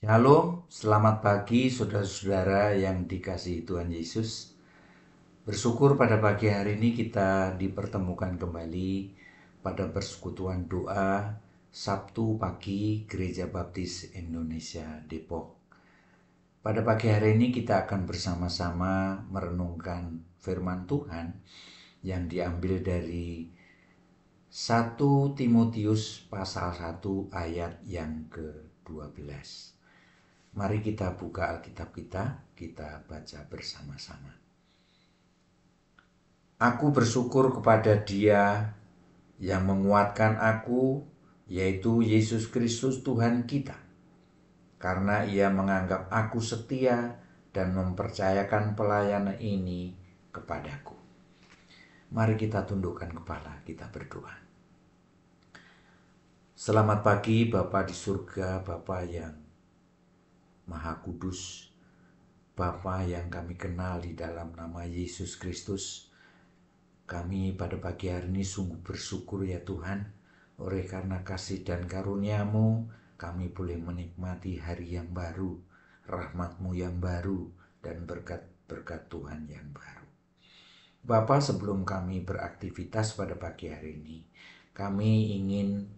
Shalom, selamat pagi saudara-saudara yang dikasihi Tuhan Yesus. Bersyukur pada pagi hari ini kita dipertemukan kembali pada persekutuan doa Sabtu pagi Gereja Baptis Indonesia Depok. Pada pagi hari ini kita akan bersama-sama merenungkan firman Tuhan yang diambil dari 1 Timotius pasal 1 ayat yang ke-12. Mari kita buka Alkitab kita baca bersama-sama. Aku bersyukur kepada Dia yang menguatkan aku, yaitu Yesus Kristus Tuhan kita, karena Ia menganggap aku setia dan mempercayakan pelayanan ini kepadaku. Mari kita tundukkan kepala, kita berdoa. Selamat pagi Bapa di surga, Bapa yang Maha Kudus, Bapa yang kami kenal di dalam nama Yesus Kristus. Kami pada pagi hari ini sungguh bersyukur ya Tuhan, oleh karena kasih dan karunia-Mu kami boleh menikmati hari yang baru, rahmat-Mu yang baru, dan berkat-berkat Tuhan yang baru. Bapa, sebelum kami beraktivitas pada pagi hari ini, kami ingin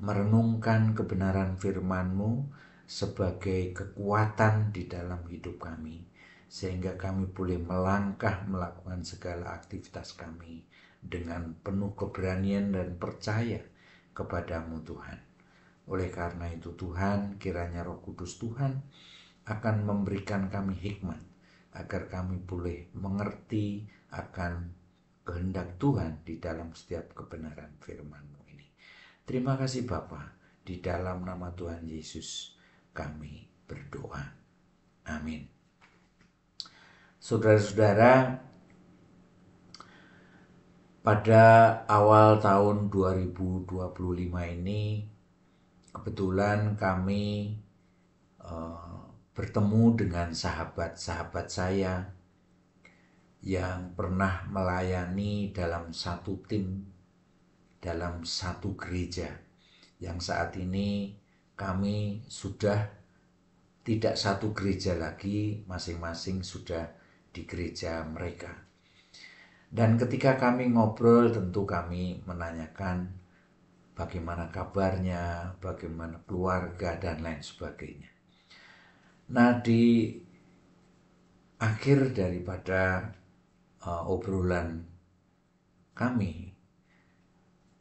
merenungkan kebenaran firman-Mu sebagai kekuatan di dalam hidup kami, sehingga kami boleh melangkah melakukan segala aktivitas kami dengan penuh keberanian dan percaya kepadamu Tuhan. Oleh karena itu Tuhan, kiranya Roh Kudus Tuhan akan memberikan kami hikmat, agar kami boleh mengerti akan kehendak Tuhan di dalam setiap kebenaran firman-Mu ini. Terima kasih Bapa, di dalam nama Tuhan Yesus kami berdoa. Amin. Saudara-saudara, pada awal tahun 2025 ini kebetulan kami bertemu dengan sahabat-sahabat saya yang pernah melayani dalam satu tim, dalam satu gereja, yang saat ini kami sudah tidak satu gereja lagi, masing-masing sudah di gereja mereka. Dan ketika kami ngobrol, tentu kami menanyakan bagaimana kabarnya, bagaimana keluarga, dan lain sebagainya. Nah, di akhir daripada obrolan kami,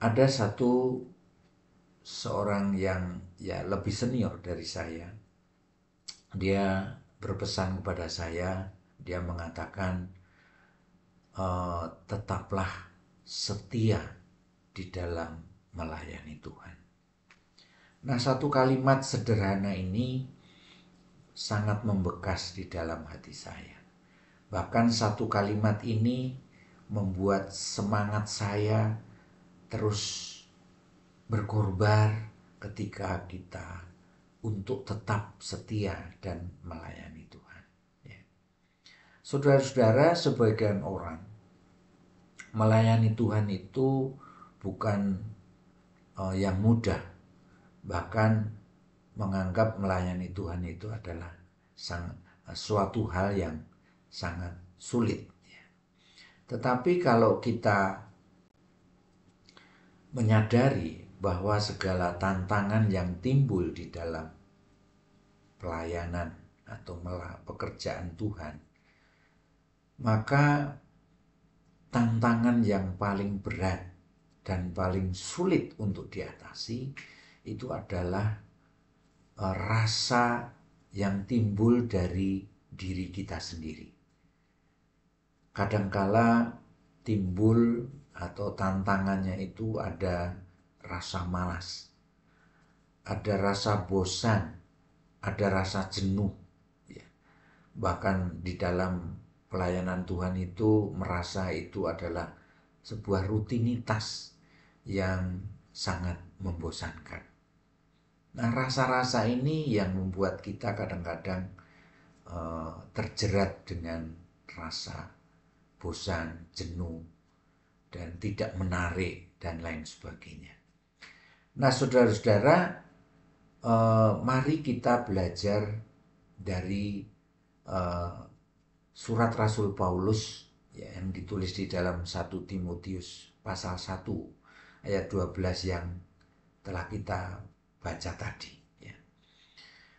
ada seorang yang ya lebih senior dari saya. Dia berpesan kepada saya, dia mengatakan, tetaplah setia di dalam melayani Tuhan. Nah, satu kalimat sederhana ini sangat membekas di dalam hati saya. Bahkan satu kalimat ini membuat semangat saya terus berkorban ketika kita untuk tetap setia dan melayani Tuhan. Ya. Saudara-saudara, sebagian orang melayani Tuhan itu bukan yang mudah, bahkan menganggap melayani Tuhan itu adalah suatu hal yang sangat sulit. Tetapi kalau kita menyadari bahwa segala tantangan yang timbul di dalam pelayanan atau pekerjaan Tuhan, maka tantangan yang paling berat dan paling sulit untuk diatasi itu adalah rasa yang timbul dari diri kita sendiri. Kadangkala timbul atau tantangannya itu ada rasa malas, ada rasa bosan, ada rasa jenuh. Bahkan di dalam pelayanan Tuhan itu merasa itu adalah sebuah rutinitas yang sangat membosankan. Nah, rasa-rasa ini yang membuat kita kadang-kadang terjerat dengan rasa bosan, jenuh, dan tidak menarik, dan lain sebagainya. Nah, saudara-saudara, mari kita belajar dari uh, surat Rasul Paulus ya, yang ditulis di dalam 1 Timotius pasal 1 ayat 12 yang telah kita baca tadi ya.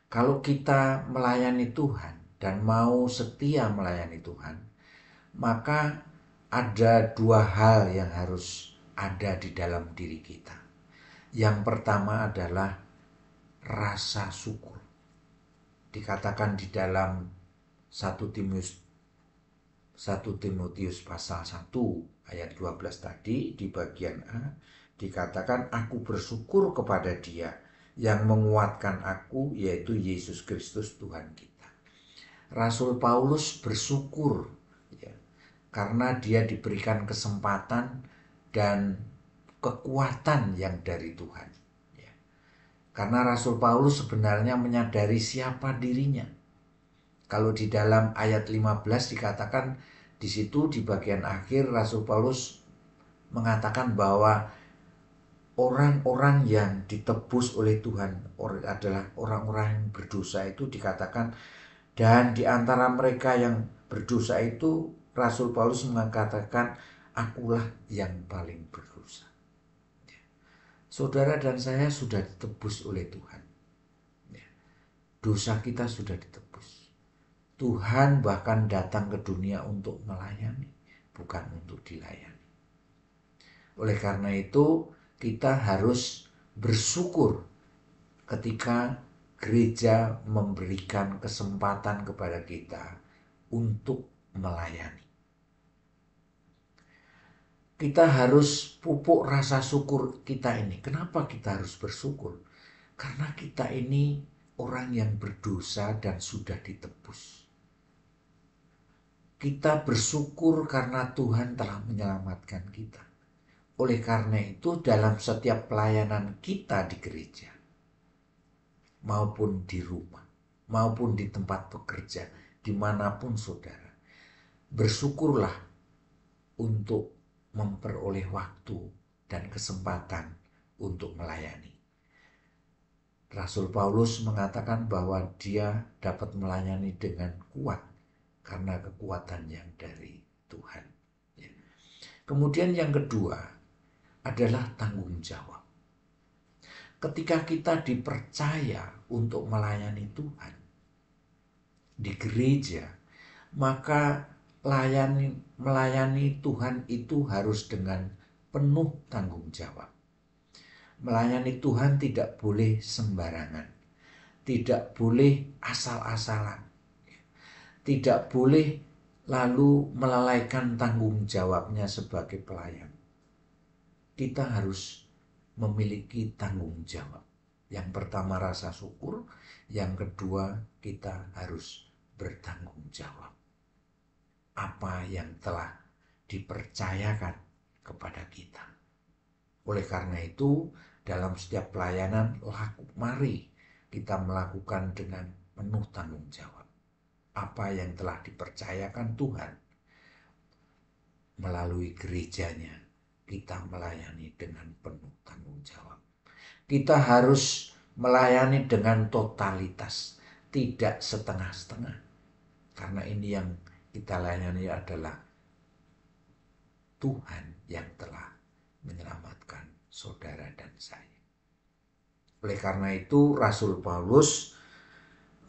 Kalau kita melayani Tuhan dan mau setia melayani Tuhan, maka ada dua hal yang harus ada di dalam diri kita. Yang pertama adalah rasa syukur. Dikatakan di dalam 1 Timotius pasal 1 ayat 12 tadi di bagian A dikatakan, aku bersyukur kepada Dia yang menguatkan aku, yaitu Yesus Kristus Tuhan kita. Rasul Paulus bersyukur ya, karena dia diberikan kesempatan dan kekuatan yang dari Tuhan ya. Karena Rasul Paulus sebenarnya menyadari siapa dirinya. Kalau di dalam ayat 15 dikatakan, di situ di bagian akhir Rasul Paulus mengatakan bahwa orang-orang yang ditebus oleh Tuhan adalah orang-orang yang berdosa. Itu dikatakan, dan di antara mereka yang berdosa itu Rasul Paulus mengatakan, akulah yang paling berdosa. Saudara dan saya sudah ditebus oleh Tuhan. Dosa kita sudah ditebus. Tuhan bahkan datang ke dunia untuk melayani, bukan untuk dilayani. Oleh karena itu, kita harus bersyukur ketika gereja memberikan kesempatan kepada kita untuk melayani. Kita harus pupuk rasa syukur kita ini. Kenapa kita harus bersyukur? Karena kita ini orang yang berdosa dan sudah ditebus. Kita bersyukur karena Tuhan telah menyelamatkan kita. Oleh karena itu, dalam setiap pelayanan kita di gereja, maupun di rumah, maupun di tempat bekerja, dimanapun saudara, bersyukurlah untuk memperoleh waktu dan kesempatan untuk melayani. Rasul Paulus mengatakan bahwa dia dapat melayani dengan kuat karena kekuatan yang dari Tuhan. Kemudian yang kedua adalah tanggung jawab. Ketika kita dipercaya untuk melayani Tuhan di gereja, maka melayani Tuhan itu harus dengan penuh tanggung jawab. Melayani Tuhan tidak boleh sembarangan, tidak boleh asal-asalan, tidak boleh lalu melalaikan tanggung jawabnya sebagai pelayan. Kita harus memiliki tanggung jawab. Yang pertama rasa syukur, yang kedua kita harus bertanggung jawab. Apa yang telah dipercayakan kepada kita. Oleh karena itu, dalam setiap pelayanan, mari kita melakukan dengan penuh tanggung jawab. Apa yang telah dipercayakan Tuhan melalui gerejanya, kita melayani dengan penuh tanggung jawab. Kita harus melayani dengan totalitas, tidak setengah-setengah. Karena ini yang kita layani adalah Tuhan yang telah menyelamatkan saudara dan saya. Oleh karena itu, Rasul Paulus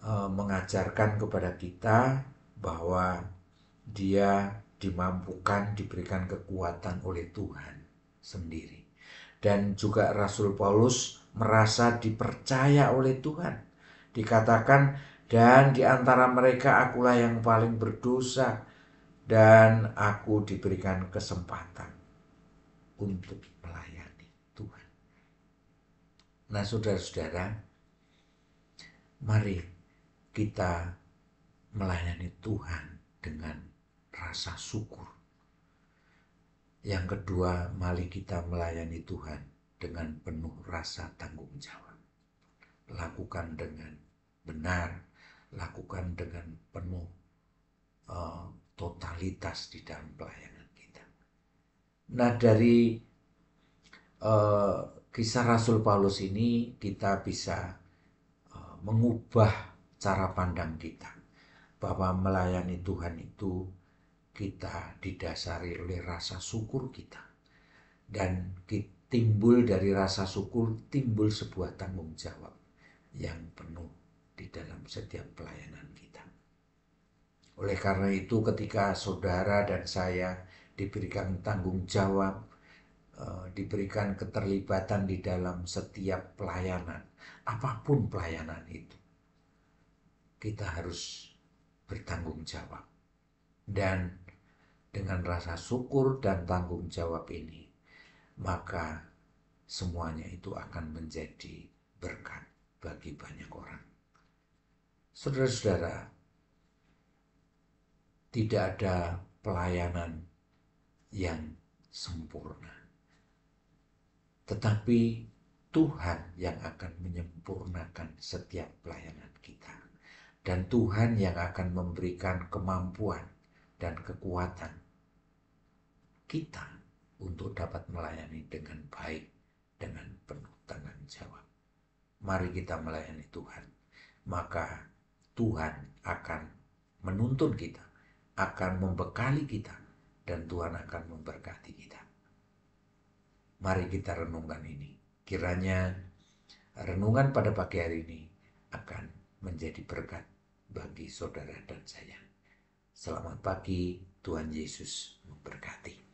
mengajarkan kepada kita bahwa dia dimampukan, diberikan kekuatan oleh Tuhan sendiri. Dan juga Rasul Paulus merasa dipercaya oleh Tuhan. Dikatakan, dan di antara mereka akulah yang paling berdosa, dan aku diberikan kesempatan untuk melayani Tuhan. Nah, saudara-saudara, mari kita melayani Tuhan dengan rasa syukur. Yang kedua, mari kita melayani Tuhan dengan penuh rasa tanggung jawab. Lakukan dengan benar, lakukan dengan penuh totalitas di dalam pelayanan kita. Nah, dari kisah Rasul Paulus ini kita bisa mengubah cara pandang kita bahwa melayani Tuhan itu kita didasari oleh rasa syukur kita, dan timbul dari rasa syukur timbul sebuah tanggung jawab yang penuh di dalam setiap pelayanan kita. Oleh karena itu, ketika saudara dan saya diberikan tanggung jawab, diberikan keterlibatan di dalam setiap pelayanan, apapun pelayanan itu, kita harus bertanggung jawab. Dan dengan rasa syukur dan tanggung jawab ini, maka semuanya itu akan menjadi berkat bagi banyak orang. Saudara-saudara, tidak ada pelayanan yang sempurna, tetapi Tuhan yang akan menyempurnakan setiap pelayanan kita. Dan Tuhan yang akan memberikan kemampuan dan kekuatan kita untuk dapat melayani dengan baik, dengan penuh tanggung jawab. Mari kita melayani Tuhan, maka Tuhan akan menuntun kita, akan membekali kita, dan Tuhan akan memberkati kita. Mari kita renungkan ini. Kiranya renungan pada pagi hari ini akan menjadi berkat bagi saudara dan saya. Selamat pagi, Tuhan Yesus memberkati.